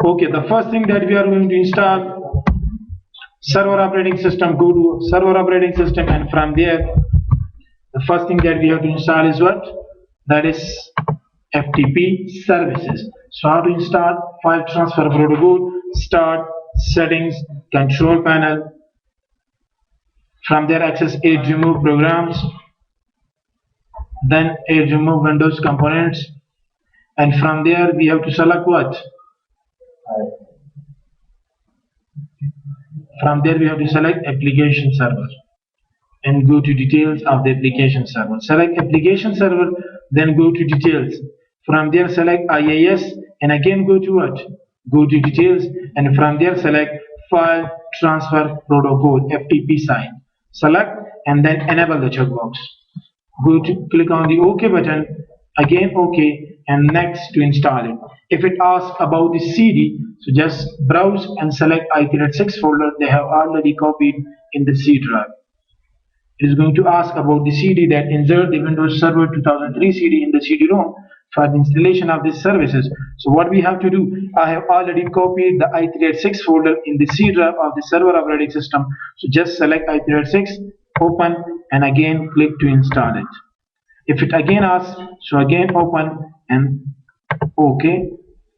Okay, the first thing that we are going to install server operating system. Go to server operating system, and from there the first thing that we have to install is what? That is FTP services. So how to install? File transfer protocol, start, settings, control panel. From there access edge remove programs, then edge remove Windows components, and from there we have to select what? From there we have to select application server and go to details of the application server. Select application server, then go to details. From there select IIS and again go to what? Go to details, and from there select file transfer protocol FTP site. Select and then enable the checkbox. Go to click on the OK button, again OK, and next to install it. If it asks about the CD, so just browse and select i386 folder they have already copied in the C drive. It is going to ask about the CD, that insert the Windows Server 2003 CD in the CD-ROM for the installation of these services. So what we have to do, I have already copied the i386 folder in the C drive of the server operating system. So just select i386, open, and again click to install it. If it again asks, so again open and OK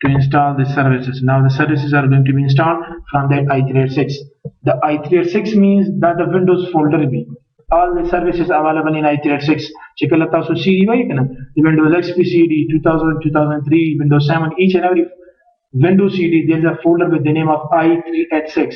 to install the services. Now the services are going to be installed from that i386. The i386 means that the Windows folder will be all the services available in i386. Check out the CD, the Windows XP CD 2000, 2003, Windows 7, each and every Windows CD there is a folder with the name of i386.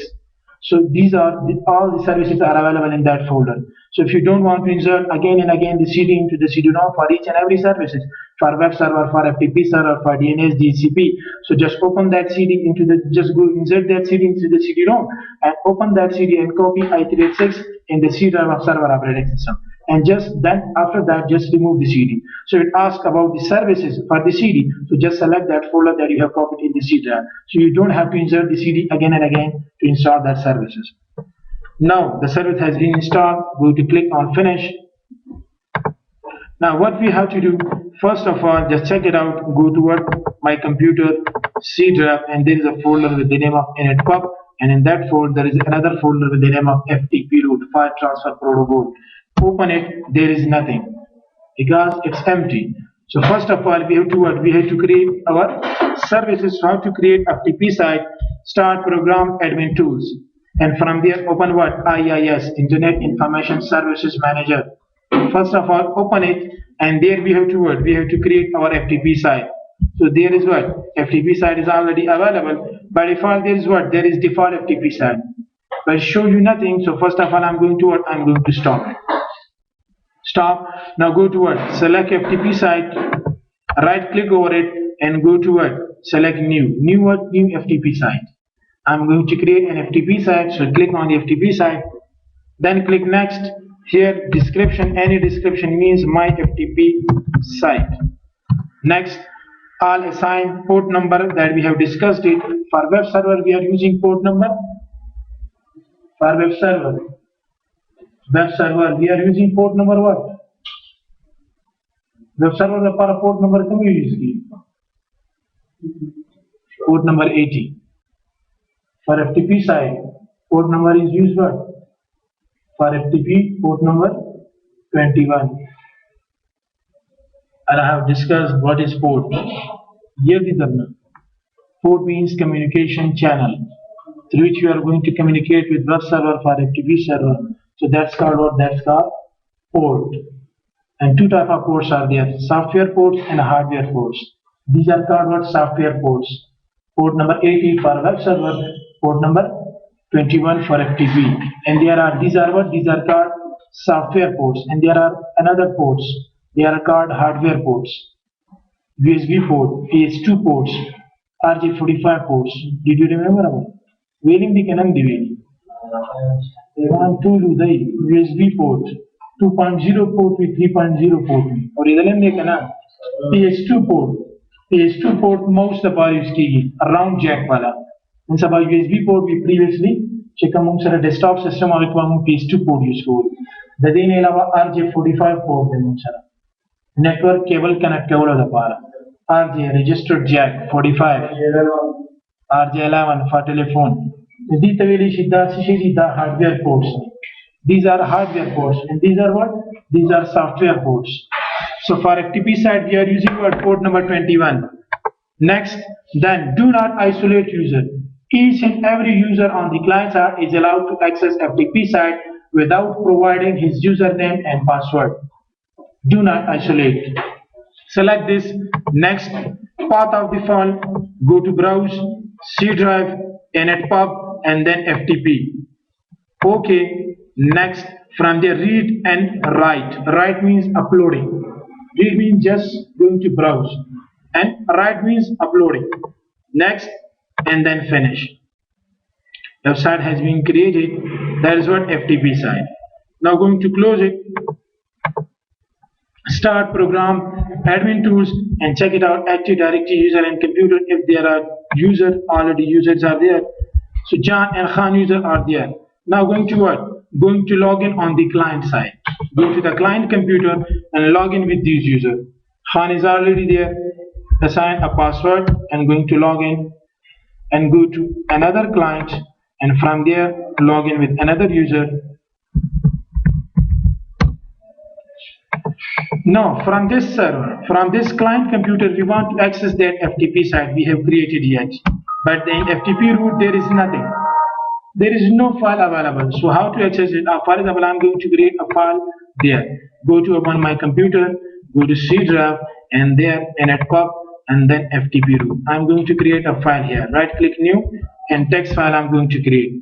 So these are all the services are available in that folder. So if you don't want to insert again and again the CD into the CD-ROM for each and every services, for web server, for FTP server, for DNS, DHCP, so just open that CD into the, just go insert that CD into the CD-ROM and open that CD and copy i386 in the C drive of server operating system. And just then after that just remove the CD. So it asks about the services for the CD, so just select that folder that you have copied in the C drive. So you don't have to insert the CD again and again to install that services. Now the service has been installed, go to click on finish. Now what we have to do, first of all just check it out, go to what? My computer C drive, and there is a folder with the name of initpub, and in that folder there is another folder with the name of FTP root, file transfer protocol. Open it, there is nothing because it's empty. So first of all we have to what? We have to create our services. How to create FTP site? Start program admin tools, and from there open what? IIS, Internet Information Services Manager. First of all open it, and there we have to what? We have to create our FTP site. So there is what? FTP site is already available. By default there is what? There is default FTP site, but show you nothing. So first of all I'm going to what? I'm going to stop it. Stop. Now go to what? Select FTP site, right click over it and go to what? Select new. New what? New FTP site. I'm going to create an FTP site, so click on the FTP site, then click next. Here description, any description means my FTP site. Next, all assign port number that we have discussed it. For web server we are using port number. For web server we are using port number what? Web server का para port number कम use की? Port number 80. For FTP site, port number is used what? For FTP, port number 21. And I have discussed what is port. Here the term. Port means communication channel through which you are going to communicate with web server for FTP server. So that's called what? That's called port. And two type of ports are there: software ports and hardware ports. These are called what? Software ports. Port number 80 for web server, port number 21 for FTP. And there are, these are what? These are called software ports. And there are another ports. They are called hardware ports. USB port, PS2 ports, RJ45 ports. Did you remember about? Wailing the canon divided. USB port, 2.0 port with 3.0 port. Or PS2 port. PS2 port mouse the bar use ki around jack wala. And sabah USB port we previously check among sara desktop system awe ko PS2 port use ko. Dadine ilawa RJ45 port de sara. Network cable connect cable da para. RJ registered jack 45. RJ11 for telephone. The hardware ports. These are hardware ports, and these are what? These are software ports. So for FTP site, we are using what? Port number 21. Next, then do not isolate user. Each and every user on the client side is allowed to access FTP site without providing his username and password. Do not isolate. Select this. Next, path of the file, go to browse, C drive, initpub, and then FTP. Okay. Next, from there, read and write. Write means uploading. Read means just going to browse, and write means uploading. Next, and then finish. Website has been created. That is what FTP site. Now going to close it. Start program, admin tools, and check it out. Active Directory user and computer. If there are already users are there. So John and Khan user are there. Now going to what? Going to log in on the client side. Go to the client computer and log in with these users. Khan is already there. Assign a password and going to log in and go to another client, and from there log in with another user. Now from this server, from this client computer, we want to access that FTP site we have created yet. But in FTP root there is nothing. There is no file available. So how to access it? For example, I'm going to create a file there. Go to open my computer, go to C drive, and there initpub, and then FTP root. I'm going to create a file here. Right click new, and text file I'm going to create.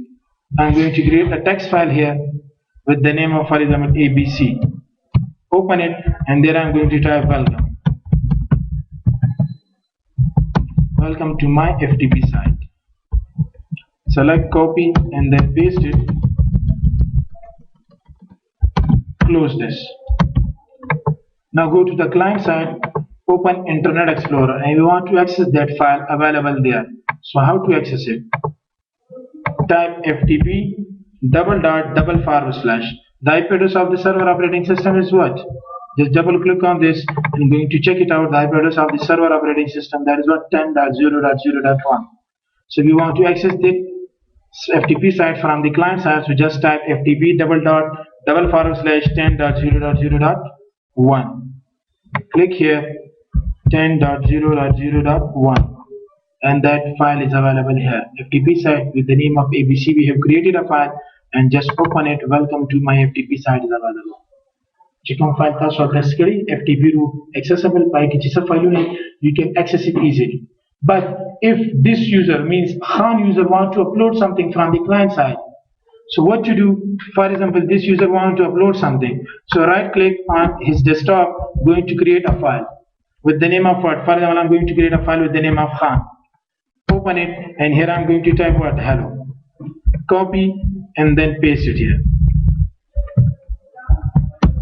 I'm going to create a text file here with the name of, for example, ABC. Open it, and there I'm going to type welcome. Welcome to my FTP site. Select copy and then paste it. Close this. Now go to the client side, open Internet Explorer, and you want to access that file available there. So how to access it? Type FTP // The IP address of the server operating system is what? Just double click on this and going to check it out. The IP address of the server operating system, that is what? 10.0.0.1. So we want to access the FTP site from the client side, so just type FTP // 10.0.0.1. Click here 10.0.0.1, and that file is available here. FTP site with the name of ABC. We have created a file and just open it. Welcome to my FTP site is available. Checking file task FTP root accessible by file, you can access it easily. But if this user means Khan user want to upload something from the client side, so what to do? For example, this user want to upload something. So right click on his desktop, going to create a file with the name of what? For example, I'm going to create a file with the name of Khan. Open it, and here I'm going to type what? Hello. Copy and then paste it here.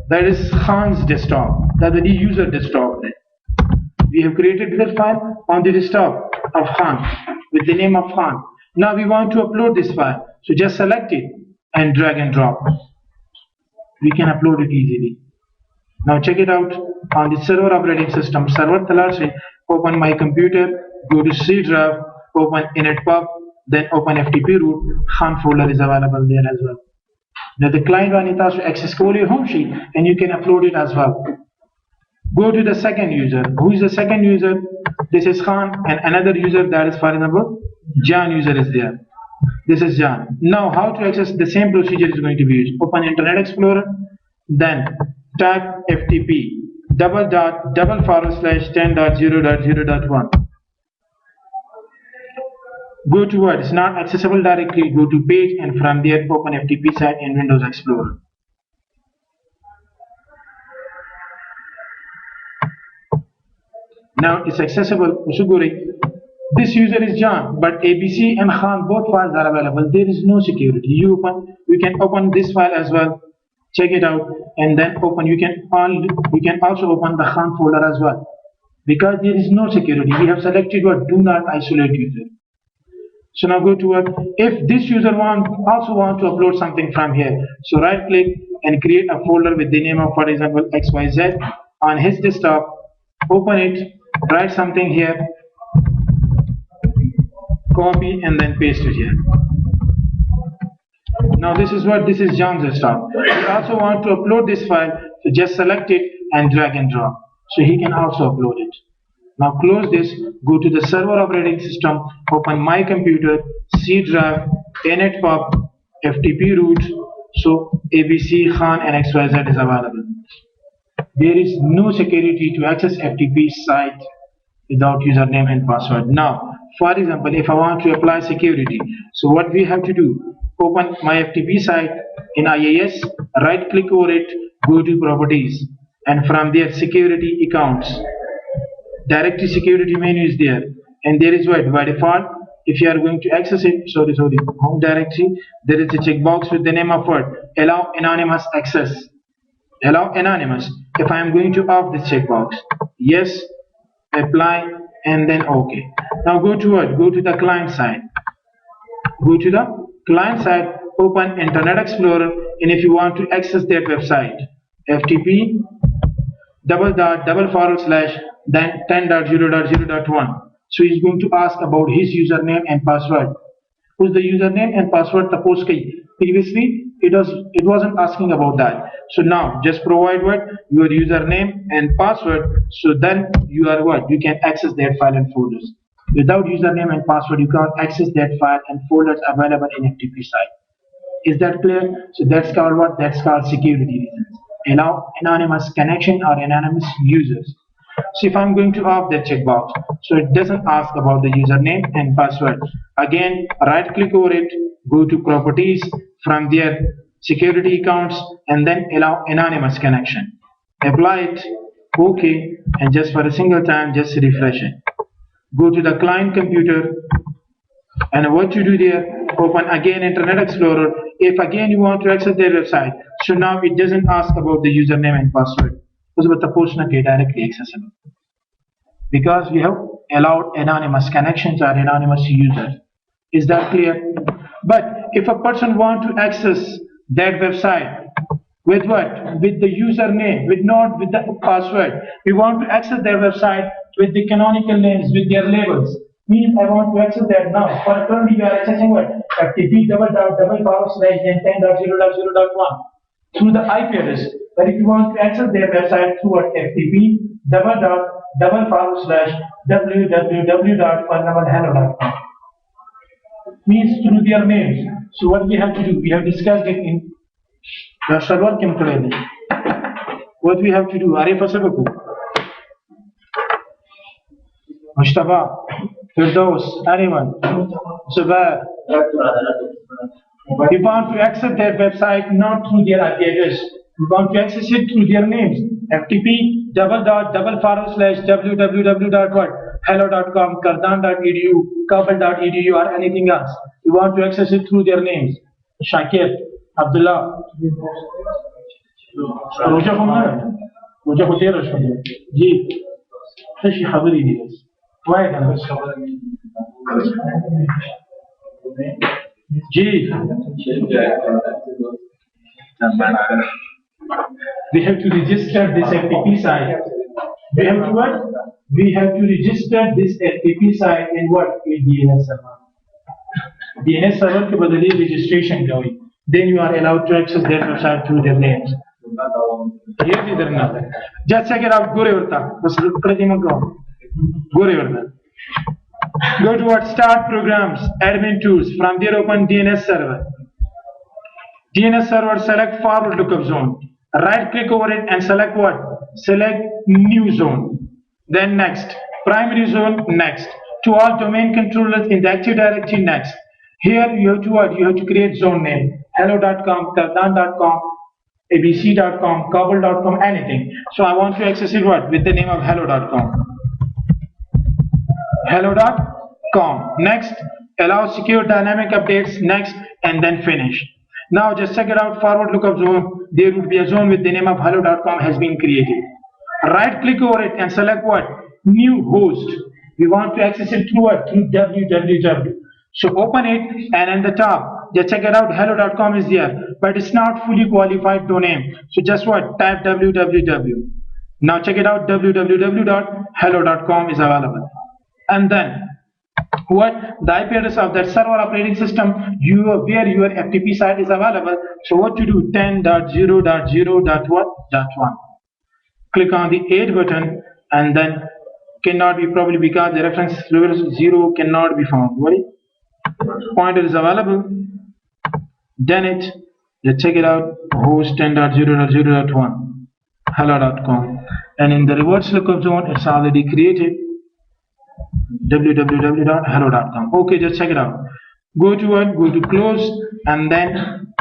That is Khan's desktop. That is the user desktop there. We have created this file on the desktop of Khan with the name of Khan. Now we want to upload this file, so just select it and drag and drop. We can upload it easily. Now check it out on the server operating system. Server Talar, open my computer, go to C drive, open initpub, then open FTP root. Khan folder is available there as well. Now the client wants to access your home sheet, and you can upload it as well. Go to the second user. Who is the second user? This is Khan, and another user, that is, for example, John user is there. This is John. Now how to access? The same procedure is going to be used. Open Internet Explorer, then type FTP // 10.0.0.1. Go to what? It's not accessible directly. Go to page, and from there open FTP site in Windows Explorer. Now it's accessible. This user is John, but ABC and Khan, both files are available. There is no security. You can open this file as well. Check it out, and then open. You can also open the Khan folder as well, because there is no security. We have selected what? Do not isolate user. So now go to what? If this user also want to upload something from here, so right click and create a folder with the name of, for example, XYZ on his desktop. Open it, write something here, copy and then paste it here. Now this is what, this is John's desktop. We also want to upload this file, so just select it and drag and drop. So he can also upload it. Now close this, go to the server operating system, open my computer, C drive, initpub, FTP root, so ABC, Khan and XYZ is available. There is no security to access FTP site without username and password. Now, for example, if I want to apply security, so what we have to do, open my FTP site in IIS, right click over it, go to properties, and from there security accounts. Directory security menu is there, and there is what by default, if you are going to access it, home directory, there is a checkbox with the name of what, allow anonymous access. Allow anonymous. If I am going to off this checkbox, yes, apply, and then OK. Now go to what? Go to the client side. Go to the client side, open Internet Explorer, and if you want to access that website, FTP // then 10.0.0.1. So he's going to ask about his username and password. Who's the username and password? Previously it wasn't asking about that. So now just provide what, your username and password, so then you are what, you can access that file and folders. Without username and password you can't access that file and folders available in FTP site. Is that clear? So that's called what? That's called security reasons. Allow anonymous connection or anonymous users. So if I'm going to off that checkbox, so it doesn't ask about the username and password. Again, right click over it, go to properties, from there security accounts, and then allow anonymous connection. Apply it, OK, and just for a single time, just refresh it. Go to the client computer, and what you do there, open again Internet Explorer. If again you want to access their website, so now it doesn't ask about the username and password. Directly accessible, because we have allowed anonymous connections or anonymous users. Is that clear? But if a person wants to access that website with what? With the username, not with the password. We want to access their website with the canonical names, with their labels. Means I want to access that now. For currently we are accessing what? FTP // then 10.0.0.1 through the IP address. But if you want to access their website through what? FTP // means through their names. So what we have to do, we have discussed it in the server chemical. What we have to do, Arif Asabaku, Mustafa, Ferdaws, anyone, Zubair. We want to access their website not through their IP address. We want to access it through their names. FTP // www.hello.com, kardan.edu, kabul.edu, or anything else. We want to access it through their names. Shakir, Abdullah. Roja Hussein. Ji. Tashi Habari Dias. Why not? Ji. We have to register this FTP site. We have to what? We have to register this FTP site in what? In DNS server. DNS server के बदले registration करो. Then you are allowed to access their website through their names. ये भी करना है. जैसे कि आप गोरे होता, बस प्रतिमा को गोरे होता. Go to what? Start programs, admin tools. From there open DNS server. DNS server, select forward lookup zone. Right click over it and select what? Select new zone. Then next. Primary zone, next. To all domain controllers in the Active Directory, next. Here you have to what? You have to create zone name. Hello.com, kardan.com, abc.com, kabul.com, anything. So I want to access it what? With the name of hello.com. Hello.com. Next. Allow secure dynamic updates, next, and then finish. Now just check it out, forward lookup zone. There would be a zone with the name of hello.com has been created. Right click over it and select what? New host. We want to access it through what? Through www. So open it, and at the top, just check it out, hello.com is there, but it's not fully qualified domain. So just what? Type www. Now check it out, www.hello.com is available. And then what the IP address of that server operating system where your FTP site is available. So what to do? 10.0.0.1. Click on the add button and then cannot be, probably because the reference 0 cannot be found. What? Pointer is available. Done it. Let's check it out. Host 10.0.0.1 hello.com, and in the reverse lookup zone it's already created, www.hello.com. okay, just check it out. Go to close, and then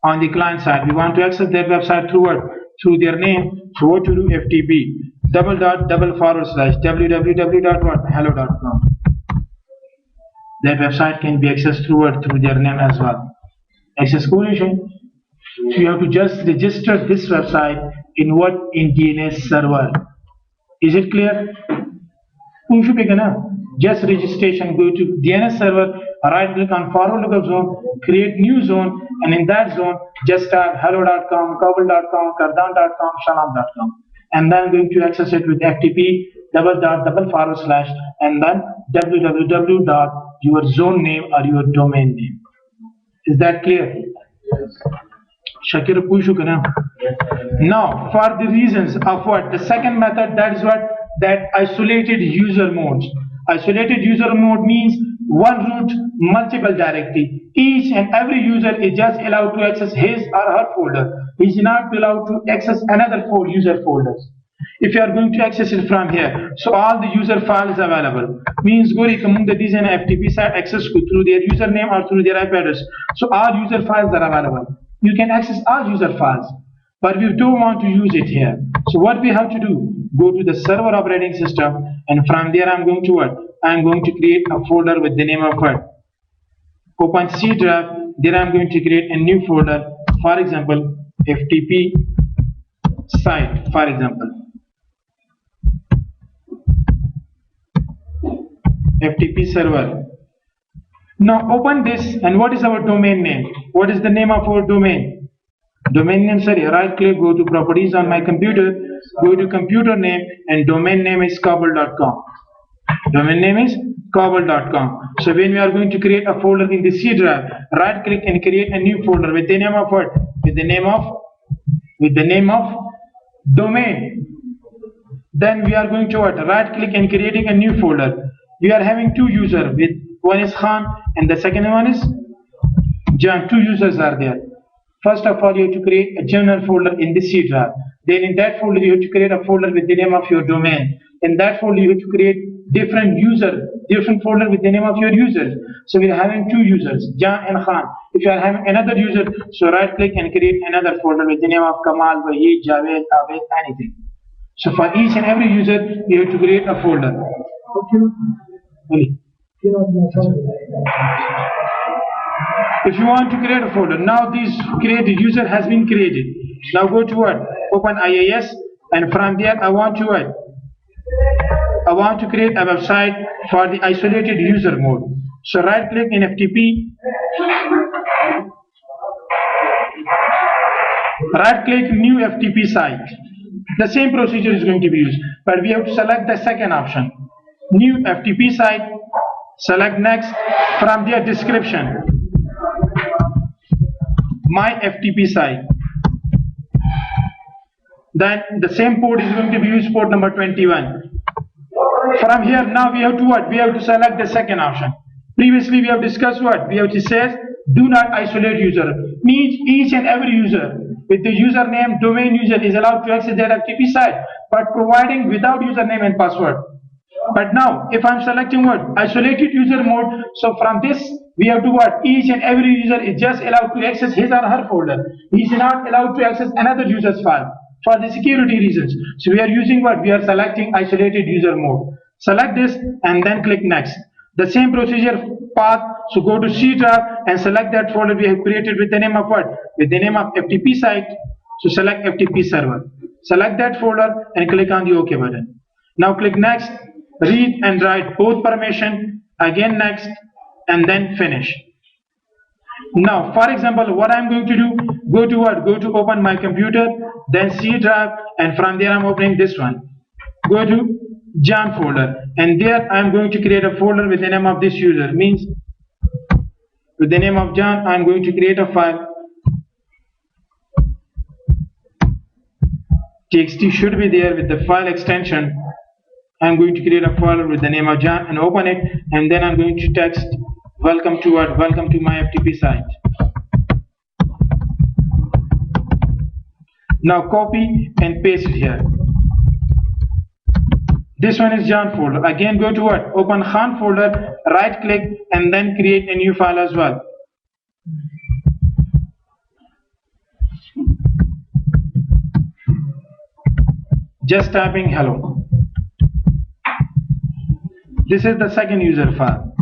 on the client side we want to access their website through what? Through their name. So what to do? FTP //hello.com. That website can be accessed through what? Through their name as well. Access coordination. So you have to just register this website in what? In DNS server. Is it clear? Just registration. Go to DNS server, right click on forward lookup zone, create new zone, and in that zone just type hello.com, kabul.com, kardan.com, shalam.com, and then going to access it with FTP // and then www. Your zone name or your domain name. Is that clear? Shakir Pushu Kana. Now for the reasons of what? The second method, that is what? That isolated user mode. Isolated user mode means one root, multiple directory. Each and every user is just allowed to access his or her folder. He is not allowed to access another user folders. If you are going to access it from here, so all the user files available. Means Gori Kamunda design FTP site access through their username or through their IP address. So all user files are available. You can access all user files, but we don't want to use it here. So what we have to do? Go to the server operating system, and from there I'm going to what? I'm going to create a folder with the name of what? Open C drive. There I'm going to create a new folder. For example, FTP site. For example, FTP server. Now open this, and what is our domain name? What is the name of our domain? Domain name, sorry, right click, go to properties on my computer, go to computer name, and domain name is kabul.com. Domain name is kabul.com. So when we are going to create a folder in the C drive, right click and create a new folder with the name of what? With the name of domain. Then we are going to what? Right click and creating a new folder. We are having two users, with one is Khan and the second one is John. Two users are there. First of all, you have to create a general folder in the C drive. Then in that folder you have to create a folder with the name of your domain. In that folder you have to create different folder with the name of your users. So we are having two users, John and Khan. If you are having another user, so right click and create another folder with the name of Kamal, Wahid, Javed, Abed, anything. So for each and every user you have to create a folder. If you want to create a folder, now this created user has been created. Now go to what? Open IIS, and from there I want to what? I want to create a website for the isolated user mode. So right click in FTP, right click new FTP site. The same procedure is going to be used, but we have to select the second option, new FTP site. Select next. From their description, my FTP site. Then the same port is going to be used, port number 21. From here now we have to what? We have to select the second option. Previously we have discussed what? We have to say do not isolate user. Means each and every user with the username domain user is allowed to access that FTP site, but providing without username and password. But now if I'm selecting what? Isolated user mode, so from this we have to what? Each and every user is just allowed to access his or her folder. He is not allowed to access another user's file for the security reasons. So we are using what? We are selecting isolated user mode. Select this and then click next. The same procedure path. So go to C drive and select that folder we have created with the name of what? With the name of FTP site. So select FTP server. Select that folder and click on the OK button. Now click next. Read and write both permission. Again next, and then finish. Now for example, what I'm going to do, go to what? Go to open my computer, then C drive, and from there I'm opening this one. Go to John folder, and there I am going to create a folder with the name of this user. Means with the name of John, I am going to create a file. TXT should be there with the file extension. I am going to create a folder with the name of John and open it, and then I'm going to text welcome to what? Welcome to my FTP site. Now copy and paste it here. This one is John folder. Again go to what? Open Khan folder, right click and then create a new file as well. Just typing hello. This is the second user file.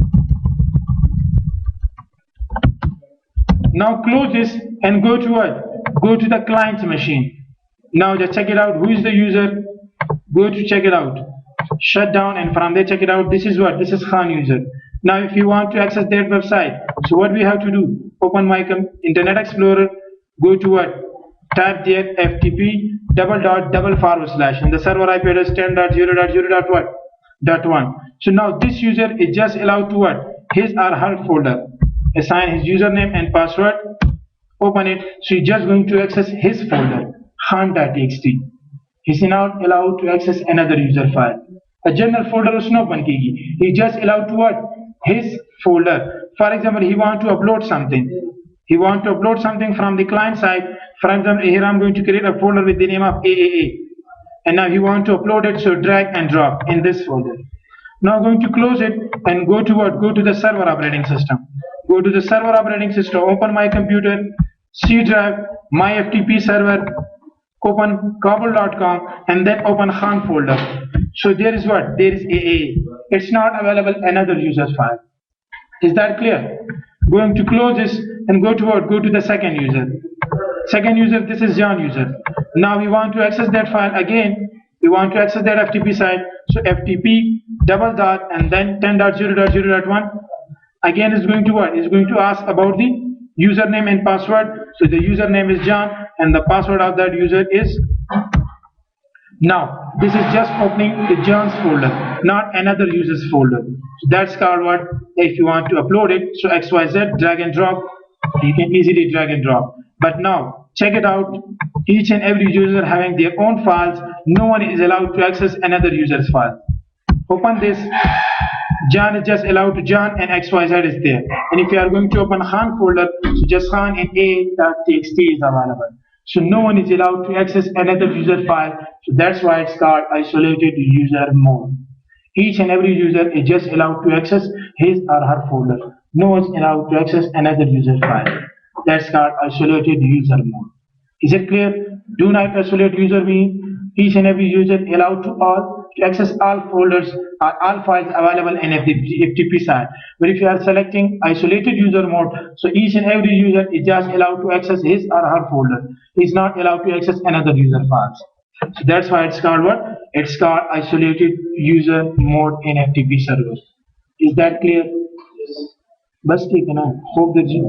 Now close this and go to what? Go to the client's machine. Now just check it out. Who is the user? Go to check it out. Shut down and from there check it out. This is what? This is Khan user. Now if you want to access their website, so what we have to do? Open my Internet Explorer. Go to what? Type there FTP // and the server IP address 10.0.0.1. So now this user is just allowed to what? His or her folder. Assign his username and password. Open it. So he's just going to access his folder, khan.txt. He's not allowed to access another user file. A general folder is not open. He just allowed to what? His folder. For example, he want to upload something. He want to upload something from the client side. For example, here I'm going to create a folder with the name of AAA. And now he want to upload it, so drag and drop in this folder. Now I'm going to close it and go to what? Go to the server operating system. Go to the server operating system, open my computer, C drive, my FTP server, open kabul.com and then open Khan folder. So there is what? There is AA. It's not available another user's file. Is that clear? Going to close this and go to what? Go to the second user. Second user, this is John user. Now we want to access that file again. We want to access that FTP site. So FTP / and then 10.0.0.1. Again is going to what? Is going to ask about the username and password. So the username is John and the password of that user is. Now this is just opening the John's folder, not another user's folder. So that's called what? If you want to upload it, so XYZ drag and drop, you can easily drag and drop. But now check it out. Each and every user having their own files. No one is allowed to access another user's file. Open this. John is just allowed to John and XYZ is there. And if you are going to open Khan folder, so just Khan and a.txt is available. So no one is allowed to access another user file. So that's why it's called isolated user mode. Each and every user is just allowed to access his or her folder. No one is allowed to access another user file. That's called isolated user mode. Is it clear? Do not isolate user mean each and every user allowed to access all folders or all files available in FTP site. But if you are selecting isolated user mode, so each and every user is just allowed to access his or her folder. He is not allowed to access another user files. So that's why it's called what? It's called isolated user mode in FTP server. Is that clear? Yes. बस ठीक है ना. Hope that you